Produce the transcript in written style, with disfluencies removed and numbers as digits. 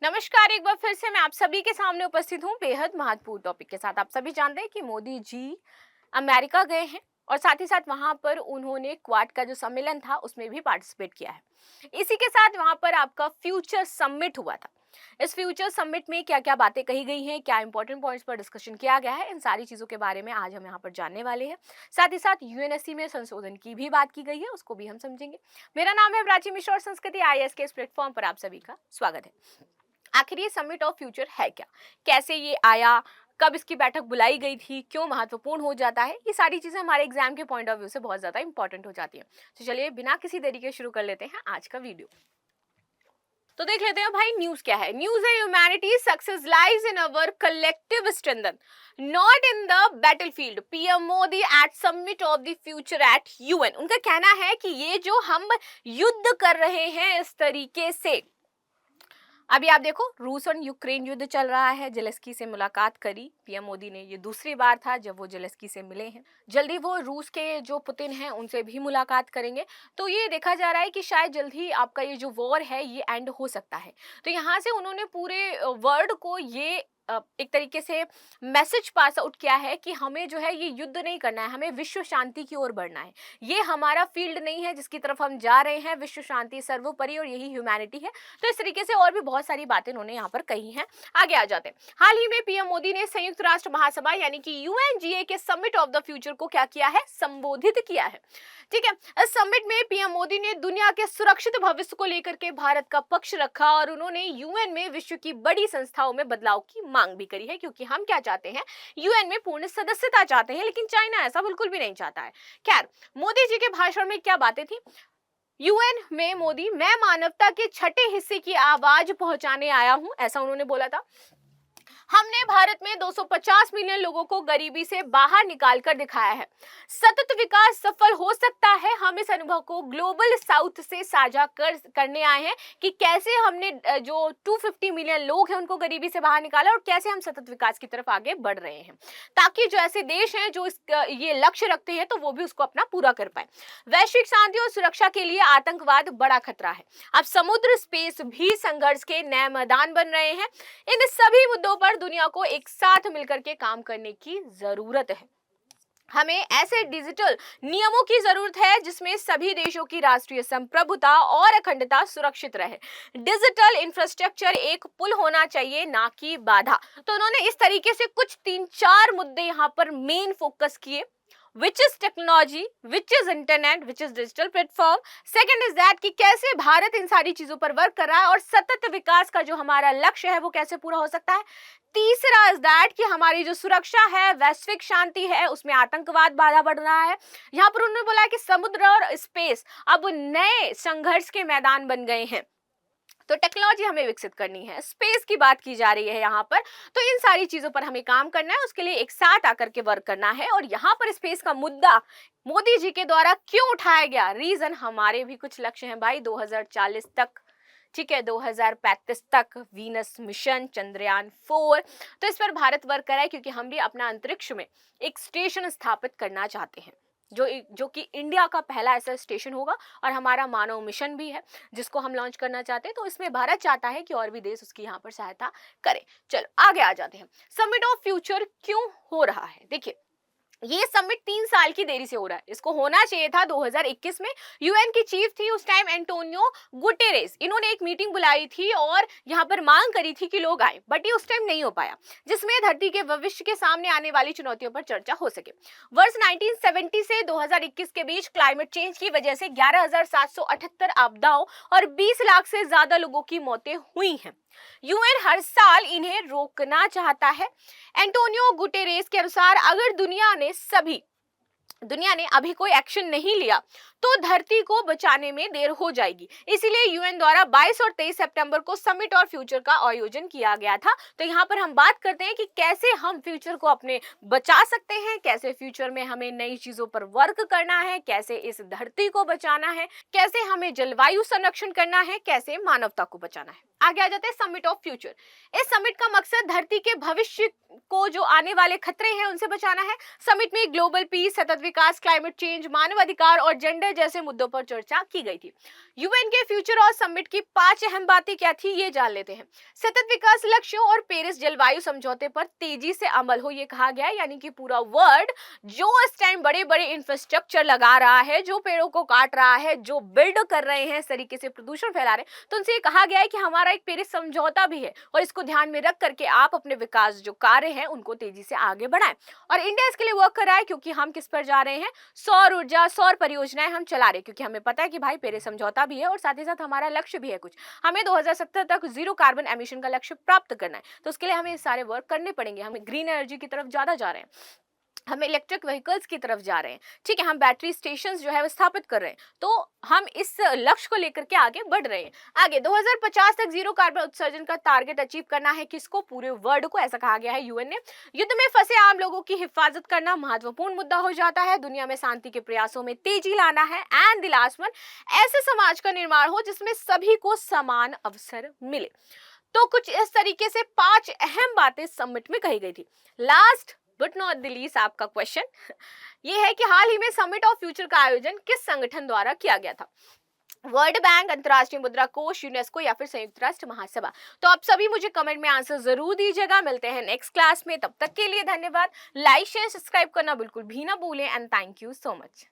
नमस्कार, एक बार फिर से मैं आप सभी के सामने उपस्थित हूँ बेहद महत्वपूर्ण टॉपिक के साथ। आप सभी जानते हैं कि मोदी जी अमेरिका गए हैं और साथ ही साथ वहां पर उन्होंने क्वाड का जो सम्मेलन था उसमें भी पार्टिसिपेट किया है। इसी के साथ वहां पर आपका फ्यूचर समिट हुआ था। इस फ्यूचर समिट में क्या क्या बातें कही गई हैं, क्या इंपॉर्टेंट पॉइंट्स पर डिस्कशन किया गया है, इन सारी चीजों के बारे में आज हम यहाँ पर जानने वाले हैं। साथ ही साथ यूएनएससी में संशोधन की भी बात की गई है, उसको भी हम समझेंगे। मेरा नाम है प्राची मिश्रा और संस्कृति आईएएस के इस प्लेटफॉर्म पर आप सभी का स्वागत है। आखिर ये समिट ऑफ फ्यूचर है क्या, कैसे ये आया, कब इसकी बैठक बुलाई गई थी, क्यों महत्वपूर्ण हो जाता है, ये सारी चीजें हमारे एग्जाम के पॉइंट ऑफ व्यू से बहुत ज्यादा इंपॉर्टेंट हो जाती है। तो चलिए बिना किसी देरी के शुरू कर लेते हैं आज का वीडियो। तो देख लेते हैं भाई न्यूज क्या है। न्यूज है humanity success lies in our collective strength not in the battlefield. PM Modi at summit of the future at UN. उनका कहना है कि ये जो हम युद्ध कर रहे हैं इस तरीके से, अभी आप देखो रूस और यूक्रेन युद्ध चल रहा है। जेलेंस्की से मुलाकात करी पीएम मोदी ने, ये दूसरी बार था जब वो जेलेंस्की से मिले हैं। जल्दी वो रूस के जो पुतिन हैं उनसे भी मुलाकात करेंगे। तो ये देखा जा रहा है कि शायद जल्द ही आपका ये जो वॉर है ये एंड हो सकता है। तो यहाँ से उन्होंने पूरे वर्ल्ड को ये एक तरीके से मैसेज पास आउट किया है कि हमें जो है ये युद्ध नहीं करना है, हमें विश्व शांति की ओर बढ़ना है। ये हमारा फील्ड नहीं है जिसकी तरफ हम जा रहे हैं, विश्व शांति सर्वोपरि और यही ह्यूमैनिटी है। तो इस तरीके से और भी बहुत सारी बातें उन्होंने यहाँ पर कही हैं। आगे आ जाते हैं। हाल ही में पीएम मोदी ने संयुक्त राष्ट्र महासभा यानी कि यूएनजीए के समिट ऑफ द फ्यूचर को क्या किया है, संबोधित किया है। ठीक है, इस समिट में पीएम मोदी ने दुनिया के सुरक्षित भविष्य को लेकर के भारत का पक्ष रखा और उन्होंने यूएन में विश्व की बड़ी संस्थाओं में बदलाव की मांग भी करी है, क्योंकि हम क्या चाहते हैं, यूएन में पूर्ण सदस्यता चाहते हैं, लेकिन चाइना ऐसा बिल्कुल भी नहीं चाहता है। खैर, मोदी जी के भाषण में क्या बातें थी। यूएन में मोदी, मैं मानवता के छठे हिस्से की आवाज पहुंचाने आया हूं, ऐसा उन्होंने बोला था। हमने भारत में 250 मिलियन लोगों को गरीबी से बाहर निकाल कर दिखाया है। सतत विकास सफल हो सकता है। हम इस अनुभव को ग्लोबल साउथ से साझा करने आए हैं कि कैसे हमने जो 250 मिलियन लोग हैं उनको गरीबी से बाहर निकाला और कैसे हम सतत विकास की तरफ आगे बढ़ रहे हैं, ताकि जो ऐसे देश हैं जो ये लक्ष्य रखते हैं तो वो भी उसको अपना पूरा कर पाए। वैश्विक शांति और सुरक्षा के लिए आतंकवाद बड़ा खतरा है। अब समुद्र स्पेस भी संघर्ष के नए मैदान बन रहे हैं। इन सभी मुद्दों पर दुनिया को एक साथ मिलकर के काम करने की जरूरत है। हमें ऐसे डिजिटल नियमों की जरूरत है जिसमें सभी देशों की राष्ट्रीय संप्रभुता और अखंडता सुरक्षित रहे। डिजिटल इंफ्रास्ट्रक्चर एक पुल होना चाहिए, ना कि बाधा। तो उन्होंने इस तरीके से कुछ 3-4 मुद्दे यहाँ पर मेन फोकस किए। Which is technology, which is internet, which is digital platform. Second is that कि कैसे भारत इन सारी चीजों पर वर्क कर रहा है और सतत विकास का जो हमारा लक्ष्य है वो कैसे पूरा हो सकता है। तीसरा इज दैट कि हमारी जो सुरक्षा है, वैश्विक शांति है, उसमें आतंकवाद बाधा बढ़ रहा है। यहाँ पर उन्होंने बोला कि समुद्र और स्पेस अब नए संघर्ष के मैदान बन गए हैं। तो टेक्नोलॉजी हमें विकसित करनी है, स्पेस की बात की जा रही है यहाँ पर। तो इन सारी चीजों पर हमें काम करना है, उसके लिए एक साथ आकर के वर्क करना है। और यहाँ पर स्पेस का मुद्दा मोदी जी के द्वारा क्यों उठाया गया, रीजन हमारे भी कुछ लक्ष्य हैं भाई 2040 तक, ठीक है, 2035 तक वीनस मिशन, चंद्रयान 4। तो इस पर भारत वर्क कर रहा है क्योंकि हम भी अपना अंतरिक्ष में एक स्टेशन स्थापित करना चाहते हैं, जो कि इंडिया का पहला ऐसा स्टेशन होगा और हमारा मानव मिशन भी है जिसको हम लॉन्च करना चाहते हैं। तो इसमें भारत चाहता है कि और भी देश उसकी यहाँ पर सहायता करें। चलो आगे आ जाते हैं। समिट ऑफ फ्यूचर क्यों हो रहा है। देखिए, ये समिट 3 साल की देरी से हो रहा है। इसको होना चाहिए था 2021 में। यूएन की चीफ थी उस टाइम एंटोनियो गुटेरेस, इन्होंने एक मीटिंग बुलाई थी और यहाँ पर मांग करी थी कि लोग आए, बट ये उस टाइम नहीं हो पाया, जिसमें धरती के भविष्य के सामने आने वाली चुनौतियों पर चर्चा हो सके। वर्ष 1970 से 2021 के बीच क्लाइमेट चेंज की वजह से 11,778 आपदाओं और 20 लाख से ज्यादा लोगों की मौतें हुई हैं। यूएन हर साल इन्हें रोकना चाहता है। एंटोनियो गुटेरेस के अनुसार अगर दुनिया ने अभी कोई एक्शन नहीं लिया तो धरती को बचाने में देर हो जाएगी। इसीलिए यूएन द्वारा 22 और 23 सितंबर को समिट और फ्यूचर का आयोजन किया गया था। तो यहाँ पर हम बात करते हैं कि कैसे हम फ्यूचर को अपने बचा सकते हैं, कैसे फ्यूचर में हमें नई चीजों पर वर्क करना है, कैसे इस धरती को बचाना है, कैसे हमें जलवायु संरक्षण करना है, कैसे मानवता को बचाना है। आगे आ जाते हैं समिट ऑफ फ्यूचर। इस समिट का मकसद धरती के भविष्य को जो आने वाले खतरे हैं उनसे बचाना है। समिट में ग्लोबल पीस, सतत विकास, क्लाइमेट चेंज, मानव अधिकार और जेंडर जैसे मुद्दों पर चर्चा की गई थी। यूएन के फ्यूचर और समिट की 5 अहम बातें क्या थी, ये जान लेते हैं। सतत विकास लक्ष्यों और पेरिस जलवायु समझौते पर तेजी से अमल हो, ये कहा गया है। यानी कि पूरा वर्ल्ड जो इस टाइम बड़े बड़े इंफ्रास्ट्रक्चर लगा रहा है, जो पेड़ों को काट रहा है, जो बिल्ड कर रहे हैं, इस तरीके से प्रदूषण फैला रहे हैं, तो उनसे ये कहा गया है कि हमारा एक पेरिस समझौता भी है और इसको ध्यान में रख करके आप अपने विकास जो कार्य हैं उनको तेजी से आगे बढ़ाएं। और इंडिया इसके लिए वर्क कर रहा है, क्योंकि हम किस पर जा रहे हैं, सौर ऊर्जा, सौर परियोजनाएं हम चला रहे हैं, क्योंकि हमें पता है कि भाई पेरिस समझौता भी है और साथ ही साथ हमारा लक्ष्य भी है कुछ, हमें 2070 तक जीरो कार्बन एमिशन का लक्ष्य प्राप्त करना है। तो उसके लिए हमें सारे वर्क करने पड़ेंगे। हमें ग्रीन एनर्जी की तरफ ज्यादा जा रहे हैं, हम इलेक्ट्रिक व्हीकल्स की तरफ जा रहे हैं, ठीक है, हम बैटरी स्टेशंस जो है वो स्थापित कर रहे हैं। तो हम इस लक्ष्य को लेकर के आगे बढ़ रहे हैं। आगे 2050 तक जीरो कार्बन उत्सर्जन का टारगेट अचीव करना है, किसको, पूरे वर्ल्ड को, ऐसा कहा गया है यूएन ने। युद्ध में फंसे आम लोगों की हिफाजत करना महत्वपूर्ण मुद्दा हो जाता है। दुनिया में शांति के प्रयासों में तेजी लाना है। एंड द लास्ट वन, ऐसे समाज का निर्माण हो जिसमें सभी को समान अवसर मिले। तो कुछ इस तरीके से 5 अहम बातें समिट में कही गई थी। Last but not the least आपका क्वेश्चन ये है कि हाल ही में समिट ऑफ फ्यूचर का आयोजन किस संगठन द्वारा किया गया था? वर्ल्ड बैंक, अंतर्राष्ट्रीय मुद्रा कोष, यूनेस्को या फिर संयुक्त राष्ट्र महासभा? तो आप सभी मुझे कमेंट में आंसर जरूर दीजिएगा। मिलते हैं नेक्स्ट क्लास में, तब तक के लिए धन्यवाद। लाइक शेयर सब्सक्राइब करना बिल्कुल भी ना भूलें and thank you so much.